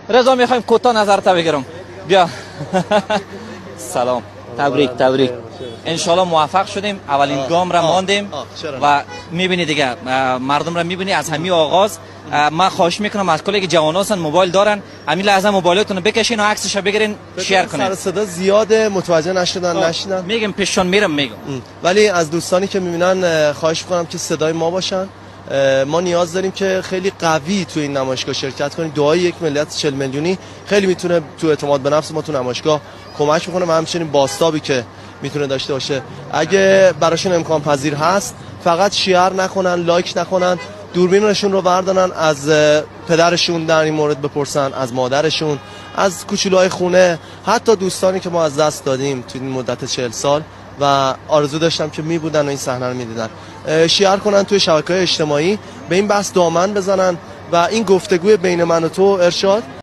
رضا میخوایم کوتاه نظرت بگیرم. بیا. سلام. تبریک. انشالله موفق شدیم. اولین گام را ماندیم و میبینی دیگه مردم را میبینی از همین آغاز. من خواهش میکنم از کلی که جوان هستن موبایل دارن همین لحظه موبایلتون رو بکشین و عکسش بگیرین شیر کنین. سر صدا زیاده متوجه نشیدن. میگم پیشون میگم. ولی از دوستانی که میبینن خواهش میکنم که صدای ما باشن. ما نیاز داریم که خیلی قوی تو این نمایشگاه شرکت کنیم. دعای یک ملت 40 میلیونی خیلی میتونه تو اعتماد به نفس ما تو نمایشگاه کمک میکنه و همچنین بازتابی که میتونه داشته باشه. اگه براشون امکان پذیر هست فقط شیر نکنن، لایک نکنن، دوربینشون رو بردارن، از پدرشون در این مورد بپرسن، از مادرشون، از کوچولوهای خونه، حتی دوستانی که ما از دست دادیم تو این مدت 40 سال و آرزو داشتم که می بودن و این صحنه رو میدیدن. شیر کنن توی شبکه‌های اجتماعی، به این بحث دامن بزنن و این گفتگوی بین من و تو ارشاد